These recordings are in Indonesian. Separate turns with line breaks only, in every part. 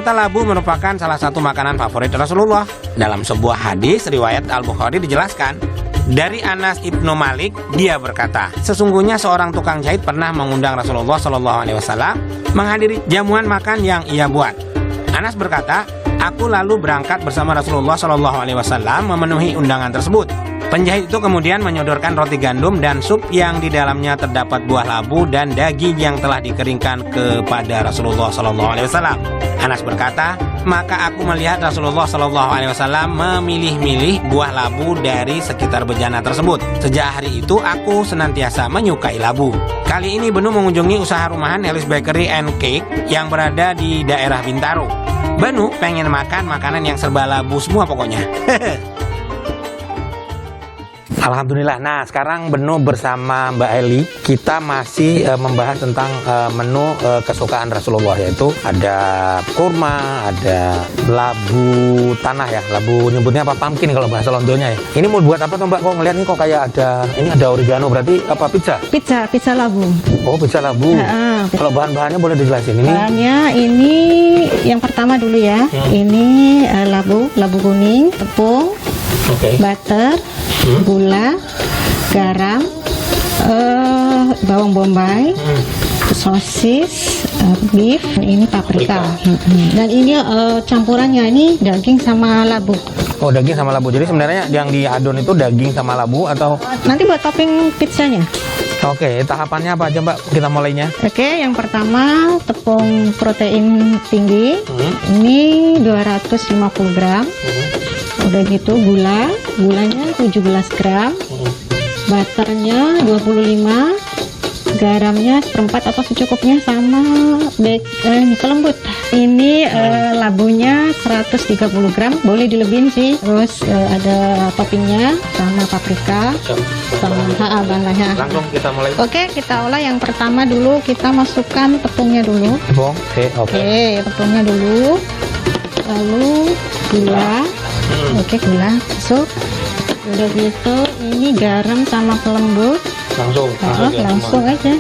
Ternyata labu merupakan salah satu makanan favorit Rasulullah. Dalam sebuah hadis riwayat Al-Bukhari dijelaskan, dari Anas ibnu Malik, dia berkata, sesungguhnya seorang tukang jahit pernah mengundang Rasulullah SAW menghadiri jamuan makan yang ia buat. Anas berkata, aku lalu berangkat bersama Rasulullah SAW memenuhi undangan tersebut. Penjahit itu kemudian menyodorkan roti gandum dan sup yang di dalamnya terdapat buah labu dan daging yang telah dikeringkan kepada Rasulullah SAW. Anas berkata, maka aku melihat Rasulullah SAW memilih-milih buah labu dari sekitar bejana tersebut. Sejak hari itu aku senantiasa menyukai labu. Kali ini Benu mengunjungi usaha rumahan Elis Bakery and Cake yang berada di daerah Bintaro. Benu pengen makan makanan yang serba labu semua pokoknya. Alhamdulillah. Nah, sekarang Benu bersama Mbak Eli, kita masih membahas tentang menu kesukaan Rasulullah, yaitu ada kurma, ada labu tanah ya, labu nyebutnya apa, pumpkin kalau bahasa Londonya ya. Ini mau buat apa tuh Mbak? Kok ngeliat nih kok kayak ini ada oregano, berarti apa, pizza?
Pizza labu.
Oh, pizza labu. Kalau bahan-bahannya boleh dijelasin?
Bahannya ini yang pertama dulu ya. Ini labu kuning, tepung, butter, gula, garam, bawang bombay, sosis, beef, ini paprika. Dan ini campurannya ini daging sama labu.
Oh, daging sama labu. Jadi sebenarnya yang diadon itu daging sama labu atau?
Nanti buat topping pizzanya.
Oke, tahapannya apa aja Mbak? Kita mulainya.
Oke, yang pertama tepung protein tinggi. Ini 250 gram. Udah gitu gulanya 17 gram, butternya 25, garamnya seperempat atau secukupnya, sama ini kelembut. Ini labunya 130 gram, boleh dilebihin sih. Terus ada toppingnya sama paprika, sama bahannya.
Langsung kita mulai.
Oke, kita olah. Yang pertama dulu kita masukkan tepungnya dulu. Oke, tepungnya dulu. Lalu gula. Oke, gula masuk. Udah gitu, ini garam sama kelembut. Langsung aja.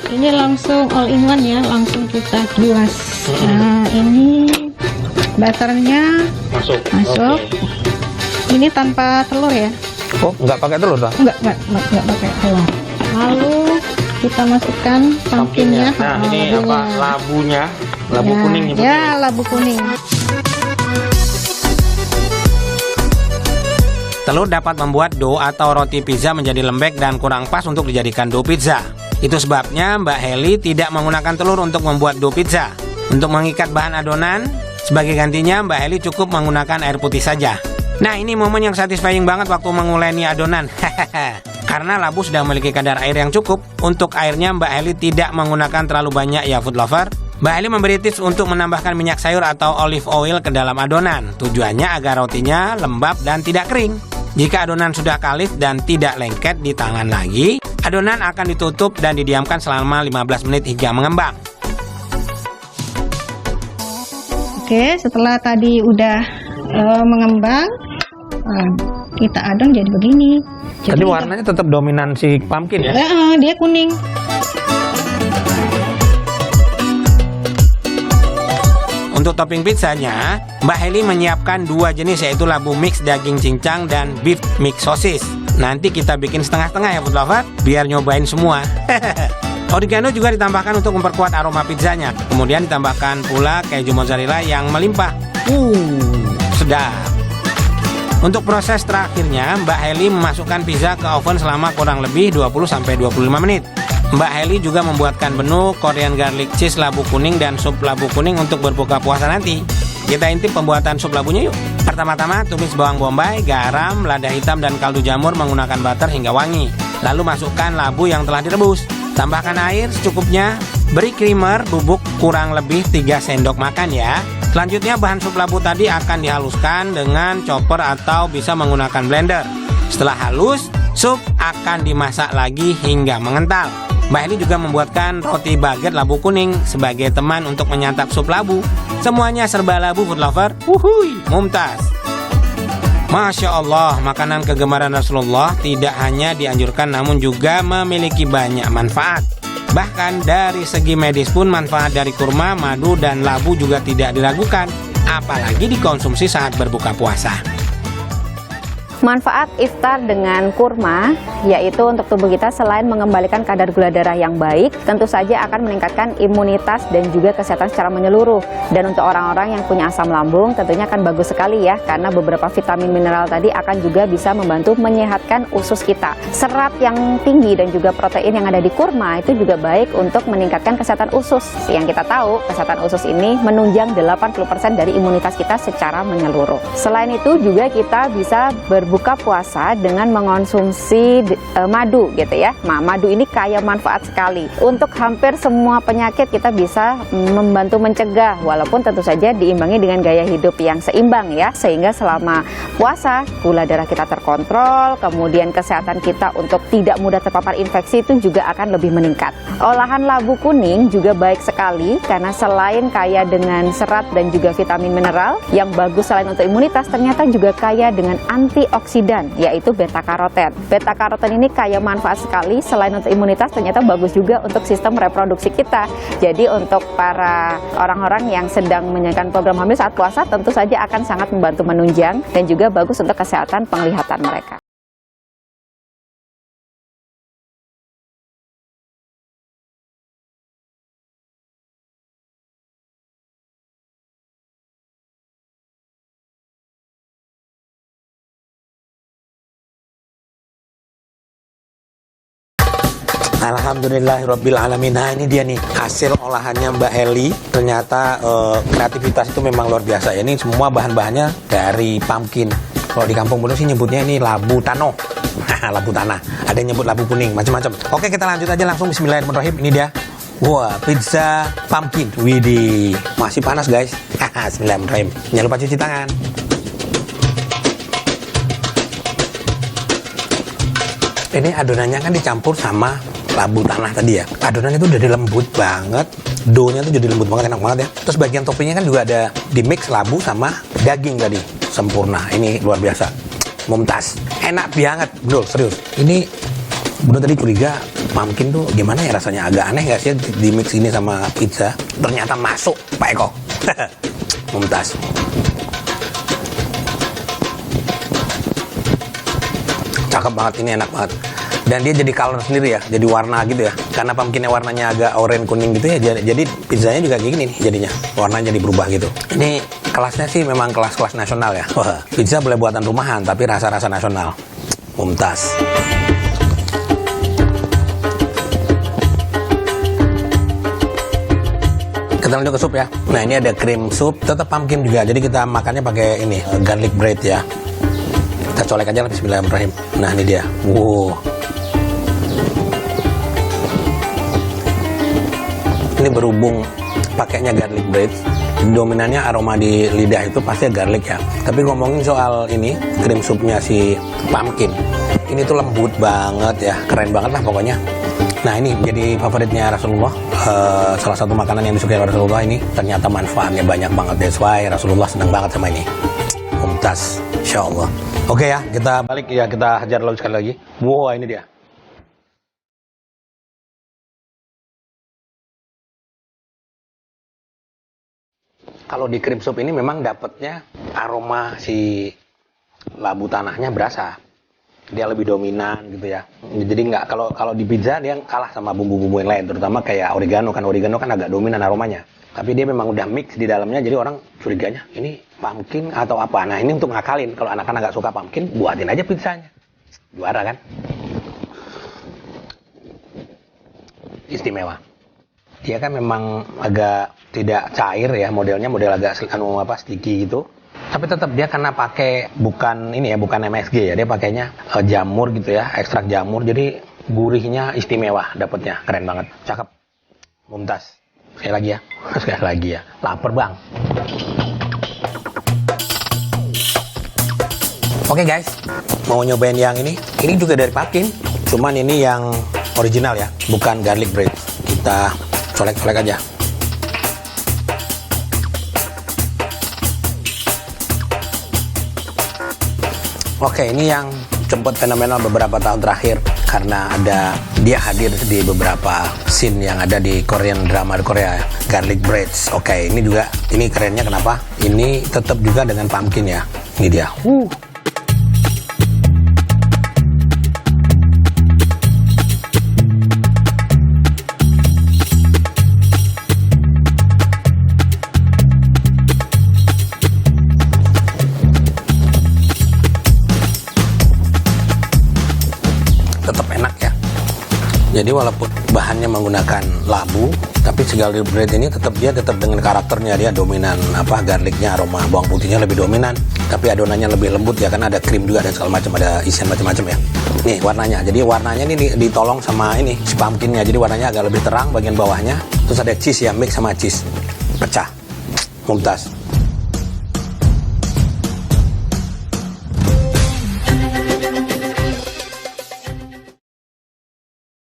Ini langsung all in one ya, langsung kita bilas. Nah, ini butternya masuk. Ini tanpa telur ya?
Oh, nggak pakai telur tak?
Nggak pakai telur. Lalu kita masukkan pumpkinnya.
Nah, ini apa? Labunya, labu kuning.
Ya, labu kuning.
Telur dapat membuat dough atau roti pizza menjadi lembek dan kurang pas untuk dijadikan dough pizza. Itu sebabnya Mbak Heli tidak menggunakan telur untuk membuat dough pizza. Untuk mengikat bahan adonan, sebagai gantinya Mbak Heli cukup menggunakan air putih saja. Nah, ini momen yang satisfying banget waktu menguleni adonan. Karena labu sudah memiliki kadar air yang cukup. Untuk airnya Mbak Heli tidak menggunakan terlalu banyak ya food lover. Mbak Heli memberi tips untuk menambahkan minyak sayur atau olive oil ke dalam adonan. Tujuannya agar rotinya lembab dan tidak kering. Jika adonan sudah kalis dan tidak lengket di tangan lagi, adonan akan ditutup dan didiamkan selama 15 menit hingga mengembang.
Oke, setelah tadi udah mengembang, kita adon jadi begini.
Jadi warnanya tetap dominan si pumpkin ya?
Dia kuning.
Untuk topping pizzanya, Mbak Heli menyiapkan 2 jenis, yaitu labu mix daging cincang dan beef mix sosis. Nanti kita bikin setengah-setengah ya food lover, biar nyobain semua. Oregano juga ditambahkan untuk memperkuat aroma pizzanya. Kemudian ditambahkan pula keju mozzarella yang melimpah. Sedap. Untuk proses terakhirnya, Mbak Heli memasukkan pizza ke oven selama kurang lebih 20-25 menit. Mbak Heli juga membuatkan menu Korean garlic cheese labu kuning dan sup labu kuning untuk berbuka puasa nanti. Kita intip pembuatan sup labunya yuk. Pertama-tama tumis bawang bombay, garam, lada hitam dan kaldu jamur menggunakan butter hingga wangi. Lalu masukkan labu yang telah direbus. Tambahkan air secukupnya. Beri creamer bubuk kurang lebih 3 sendok makan ya. Selanjutnya bahan sup labu tadi akan dihaluskan dengan chopper atau bisa menggunakan blender. Setelah halus, sup akan dimasak lagi hingga mengental. Mbak Heli juga membuatkan roti baget labu kuning sebagai teman untuk menyantap sup labu. Semuanya serba labu food lover. Mumtaz. Masya Allah, makanan kegemaran Rasulullah tidak hanya dianjurkan namun juga memiliki banyak manfaat. Bahkan dari segi medis pun manfaat dari kurma, madu, dan labu juga tidak diragukan, apalagi dikonsumsi saat berbuka puasa.
Manfaat iftar dengan kurma yaitu untuk tubuh kita selain mengembalikan kadar gula darah yang baik, tentu saja akan meningkatkan imunitas dan juga kesehatan secara menyeluruh. Dan untuk orang-orang yang punya asam lambung tentunya akan bagus sekali ya, karena beberapa vitamin mineral tadi akan juga bisa membantu menyehatkan usus kita. Serat yang tinggi dan juga protein yang ada di kurma itu juga baik untuk meningkatkan kesehatan usus. Yang kita tahu, kesehatan usus ini menunjang 80% dari imunitas kita secara menyeluruh. Selain itu juga kita bisa berbuka puasa dengan mengonsumsi madu gitu ya. Nah, madu ini kaya manfaat sekali. Untuk hampir semua penyakit kita bisa membantu mencegah, walaupun tentu saja diimbangi dengan gaya hidup yang seimbang ya. Sehingga selama puasa gula darah kita terkontrol, kemudian kesehatan kita untuk tidak mudah terpapar infeksi itu juga akan lebih meningkat. Olahan labu kuning juga baik sekali karena selain kaya dengan serat dan juga vitamin mineral yang bagus selain untuk imunitas, ternyata juga kaya dengan antioksidan yaitu beta karoten. Beta karoten ini kaya manfaat sekali, selain untuk imunitas ternyata bagus juga untuk sistem reproduksi kita. Jadi untuk para orang-orang yang sedang menjalankan program hamil saat puasa tentu saja akan sangat membantu menunjang dan juga bagus untuk kesehatan penglihatan mereka.
Alhamdulillahirrabbilalamin. Nah ini dia nih hasil olahannya Mbak Heli. Ternyata kreativitas itu memang luar biasa ya. Ini semua bahan-bahannya dari pumpkin. Kalau di kampung Bono sih nyebutnya ini labu tano. Labu tanah. Ada yang nyebut labu kuning, macam-macam. Oke, kita lanjut aja langsung. Bismillahirrahmanirrahim. Ini dia. Wah, pizza pumpkin. Widih, masih panas guys. Bismillahirrahmanirrahim. Jangan lupa cuci tangan. Ini adonannya kan dicampur sama labu tanah tadi ya. Adonan itu udah lembut banget. Doughnya tuh jadi lembut banget, enak banget ya. Terus bagian toppingnya kan juga ada di mix labu sama daging tadi. Sempurna. Ini luar biasa. Mumtaz. Enak banget. Betul, serius. Ini bener tadi curiga pumpkin tuh gimana ya rasanya. Agak aneh gak sih di mix ini sama pizza. Ternyata masuk Pak Eko. Mumtaz. Cakep banget, ini enak banget. Dan dia jadi color sendiri ya, jadi warna gitu ya. Karena pumpkinnya warnanya agak oranye kuning gitu ya, jadi pizzanya juga kayak gini nih jadinya. Warnanya jadi berubah gitu. Ini kelasnya sih memang kelas-kelas nasional ya. Wah, pizza boleh buatan rumahan, tapi rasa-rasa nasional. Mumtaz. Kita lanjut ke sup ya. Nah ini ada cream soup, tetap pumpkin juga. Jadi kita makannya pakai ini, garlic bread ya. Kita colek aja lah, bismillahirrahmanirrahim. Nah ini dia. Wow. Ini berhubung pakainya garlic bread, dominannya aroma di lidah itu pasti garlic ya. Tapi ngomongin soal ini, cream soupnya si pumpkin, ini tuh lembut banget ya, keren banget lah pokoknya. Nah ini jadi favoritnya Rasulullah, salah satu makanan yang disukai Rasulullah ini. Ternyata manfaatnya banyak banget, that's why Rasulullah senang banget sama ini. Mumtaz, insyaallah. Oke ya, kita balik ya, kita hajar lalu sekali lagi. Wow, ini dia. Kalau di cream soup ini memang dapatnya aroma si labu tanahnya berasa. Dia lebih dominan gitu ya. Jadi nggak, kalau di pizza dia kalah sama bumbu-bumbu yang lain, terutama kayak oregano kan agak dominan aromanya. Tapi dia memang udah mix di dalamnya, jadi orang curiganya ini pumpkin atau apa. Nah ini untuk ngakalin, kalau anak-anak nggak suka pumpkin, buatin aja pizzanya. Juara kan? Istimewa. Dia kan memang agak tidak cair ya, modelnya model agak sticky gitu. Tapi tetap dia karena pakai bukan ini ya, bukan MSG ya, dia pakainya jamur gitu ya, ekstrak jamur, jadi gurihnya istimewa, dapatnya keren banget, cakep, mumtaz. Sekali lagi ya, sekali lagi ya, lapar bang. Oke guys, mau nyobain yang ini juga dari pumpkin, cuman ini yang original ya, bukan garlic bread. Kita colek-colek aja. Oke, ini yang
sempat fenomenal beberapa tahun terakhir karena dia hadir di beberapa scene yang ada di Korean drama Korea, garlic breads. Oke, ini kerennya kenapa? Ini tetap juga dengan pumpkin ya. Ini dia. Tetap enak ya. Jadi walaupun bahannya menggunakan labu, tapi si garlic bread ini tetap dengan karakternya, dia dominan garlicnya, aroma bawang putihnya lebih dominan, tapi adonannya lebih lembut ya, kan ada krim juga dan segala macam, ada isian macam-macam ya. Nih warnanya, jadi warnanya ini ditolong sama ini si pumpkinnya, jadi warnanya agak lebih terang bagian bawahnya, terus ada cheese ya, mix sama cheese, pecah, mumtaz.